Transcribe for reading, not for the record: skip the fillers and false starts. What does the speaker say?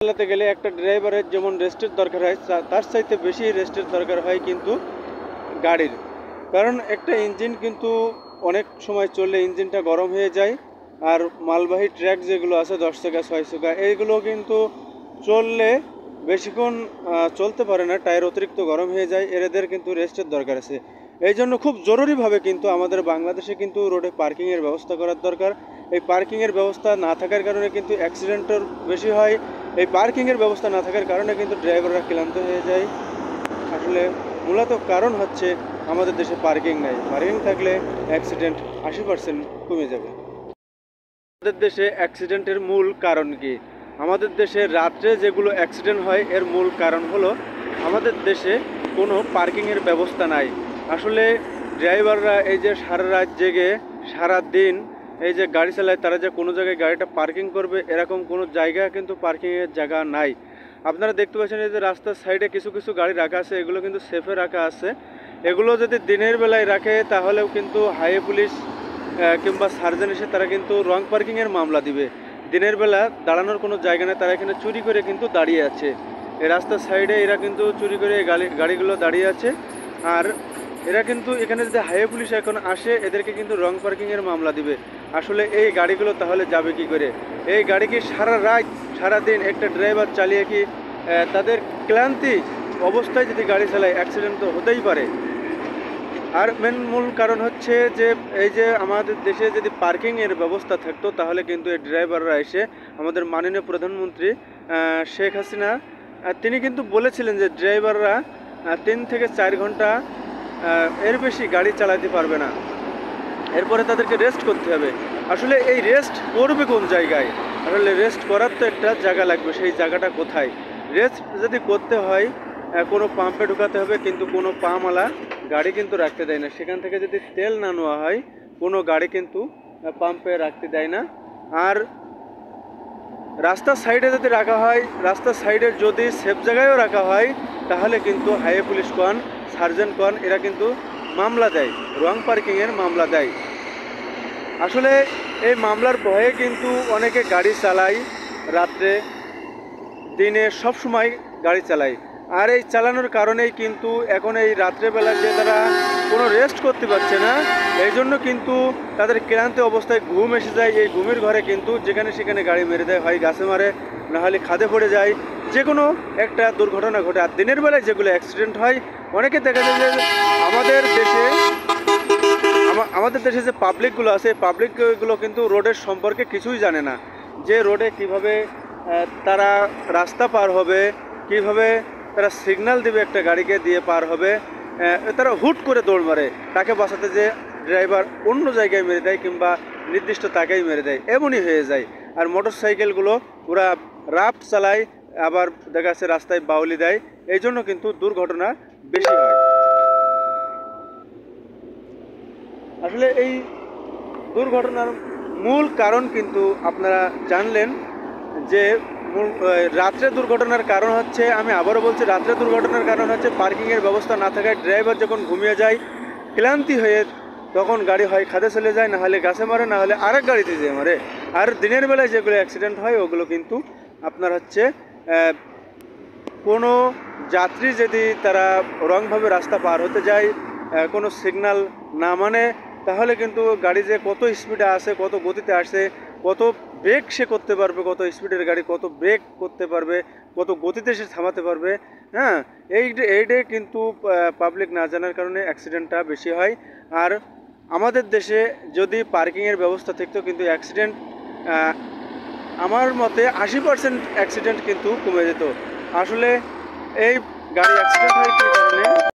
চালাতে গেলে একটা ড্রাইভারের যেমন রেস্টের দরকার হয় তার চাইতে বেশি রেস্টের দরকার হয় কিন্তু গাড়ির। কারণ একটা ইঞ্জিন কিন্তু অনেক সময় চললে ইঞ্জিনটা গরম হয়ে যায়। আর মালবাহী ট্র্যাক যেগুলো আছে 10 চাকা 6 চাকা এইগুলো কিন্তু চললে বেশিক্ষণ চলতে পারে না, টায়ার অতিরিক্ত গরম হয়ে যায়, এদের কিন্তু রেস্টের দরকার আছে। এই জন্য খুব জরুরিভাবে কিন্তু আমাদের বাংলাদেশে কিন্তু রোডে পার্কিংয়ের ব্যবস্থা করার দরকার। এই পার্কিংয়ের ব্যবস্থা না থাকার কারণে কিন্তু অ্যাক্সিডেন্টের বেশি হয়। এই পার্কিংয়ের ব্যবস্থা না থাকার কারণে কিন্তু ড্রাইভাররা ক্লান্ত হয়ে যায়। আসলে মূলত কারণ হচ্ছে আমাদের দেশে পার্কিং নাই। পার্কিং থাকলে অ্যাক্সিডেন্ট 80% কমে যাবে। আমাদের দেশে অ্যাক্সিডেন্টের মূল কারণ কি? আমাদের দেশে রাত্রে যেগুলো অ্যাক্সিডেন্ট হয় এর মূল কারণ হলো আমাদের দেশে কোনো পার্কিংয়ের ব্যবস্থা নাই। আসলে ড্রাইভাররা এই যে সারা রাত জেগে সারা দিন এই যে গাড়ি চালায়, তারা যে কোনো জায়গায় গাড়িটা পার্কিং করবে এরকম কোনো জায়গা কিন্তু পার্কিংয়ের জায়গা নাই। আপনারা দেখতে পাচ্ছেন এই যে রাস্তার সাইডে কিছু কিছু গাড়ি রাখা আছে, এগুলো কিন্তু সেফে রাখা আছে। এগুলো যদি দিনের বেলায় রাখে তাহলেও কিন্তু হাইওয়ে পুলিশ কিংবা সার্জন এসে তারা কিন্তু রং পার্কিংয়ের মামলা দিবে। দিনের বেলা দাঁড়ানোর কোনো জায়গা নেই, তারা এখানে চুরি করে কিন্তু দাঁড়িয়ে আছে। এই রাস্তার সাইডে এরা কিন্তু চুরি করে গাড়িগুলো দাঁড়িয়ে আছে। আর এরা কিন্তু এখানে যদি হাইওয়ে পুলিশ এখন আসে এদেরকে কিন্তু রং পার্কিংয়ের মামলা দিবে। আসলে এই গাড়িগুলো তাহলে যাবে কি করে? এই গাড়ি কি সারা রাত সারাদিন একটা ড্রাইভার চালিয়ে কি তাদের ক্লান্তি অবস্থায় যদি গাড়ি চালায় অ্যাক্সিডেন্ট তো হতেই পারে। আর মূল কারণ হচ্ছে যে এই যে আমাদের দেশে যদি পার্কিংয়ের ব্যবস্থা থাকতো তাহলে কিন্তু এই ড্রাইভাররা এসে আমাদের মাননীয় প্রধানমন্ত্রী শেখ হাসিনা তিনি কিন্তু বলেছিলেন যে ড্রাইভাররা 3 থেকে 4 ঘন্টা এর বেশি গাড়ি চালাতে পারবে না, এরপরে তাদেরকে রেস্ট করতে হবে। আসলে এই রেস্ট করবে কোন জায়গায়? আসলে রেস্ট করার তো একটা জায়গা লাগবে, সেই জায়গাটা কোথায়? রেস্ট যদি করতে হয় কোনো পাম্পে ঢুকাতে হবে, কিন্তু কোনো পাম্পওয়ালা গাড়ি কিন্তু রাখতে দেয় না। সেখান থেকে যদি তেল না নেওয়া হয় কোনো গাড়ি কিন্তু পাম্পে রাখতে দেয় না। আর রাস্তার সাইডে যদি রাখা হয়, রাস্তার সাইডে যদি সেফ জায়গায়ও রাখা হয় তাহলে কিন্তু হাইওয়ে পুলিশ কন সার্জন কন এরা কিন্তু মামলা দেয়, রং পার্কিংয়ের মামলা দেয়। আসলে এই মামলার ভয়ে কিন্তু অনেকে গাড়ি চালায়, রাত্রে দিনে সব সময় গাড়ি চালায়। আর এই চালানোর কারণেই কিন্তু এখন এই রাত্রেবেলা যে তারা কোনো রেস্ট করতে পারছে না, এই জন্য কিন্তু তাদের ক্লান্ত অবস্থায় ঘুম এসে যায়। এই ঘুমের ঘরে কিন্তু যেখানে সেখানে গাড়ি মেরে দেয়, হয় গাছে মারে, নাহলে খাদে পড়ে যায়, যে কোনো একটা দুর্ঘটনা ঘটে। আর দিনের বেলায় যেগুলো অ্যাক্সিডেন্ট হয় অনেকে দেখা যায় যে আমাদের দেশে যে পাবলিকগুলো আছে পাবলিকগুলো কিন্তু রোডের সম্পর্কে কিছুই জানে না, যে রোডে কিভাবে তারা রাস্তা পার হবে, কিভাবে তারা সিগন্যাল দিবে একটা গাড়িকে দিয়ে পার হবে। তারা হুট করে দৌড় মারে, তাকে বাঁচাতে যে ড্রাইভার অন্য জায়গায় মেরে দেয় কিংবা নির্দিষ্ট তাকেই মেরে দেয়, এমনই হয়ে যায়। আর মোটর সাইকেলগুলো ওরা রাফ চালায়, আবার দেখা যাচ্ছে রাস্তায় বাউলি দেয়, এই জন্য কিন্তু দুর্ঘটনা বেশি হয়। আসলে এই দুর্ঘটনার মূল কারণ কিন্তু আপনারা জানলেন যে রাত্রে দুর্ঘটনার কারণ হচ্ছে, আমি আবারও বলছি, রাত্রে দুর্ঘটনার কারণ হচ্ছে পার্কিংয়ের ব্যবস্থা না থাকায় ড্রাইভার যখন ঘুমিয়ে যায় ক্লান্তি হয়ে তখন গাড়ি হয় খাদে চলে যায়, না হলে গাছে মারে, না হলে আরেক গাড়িতে যেয়ে মারে। আর দিনের বেলায় যেগুলো অ্যাক্সিডেন্ট হয় ওগুলো কিন্তু আপনার হচ্ছে কোনো যাত্রী যদি তারা রংভাবে রাস্তা পার হতে যায়, কোনো সিগন্যাল না মানে, তাহলে কিন্তু গাড়ি যে কত স্পিডে আসে, কত গতিতে আসে, কত ব্রেক সে করতে পারবে, কত স্পিডের গাড়ি কত ব্রেক করতে পারবে, কত গতিতে সে থামাতে পারবে, হ্যাঁ, এইটাই কিন্তু পাবলিক না জানার কারণে অ্যাক্সিডেন্টটা বেশি হয়। আর আমাদের দেশে যদি পার্কিংয়ের ব্যবস্থা থাকতো কিন্তু অ্যাক্সিডেন্ট আমার মতে 80% অ্যাক্সিডেন্ট কিন্তু কমে যেত। আসলে এই গাড়ি অ্যাক্সিডেন্ট হয় কী কারণে?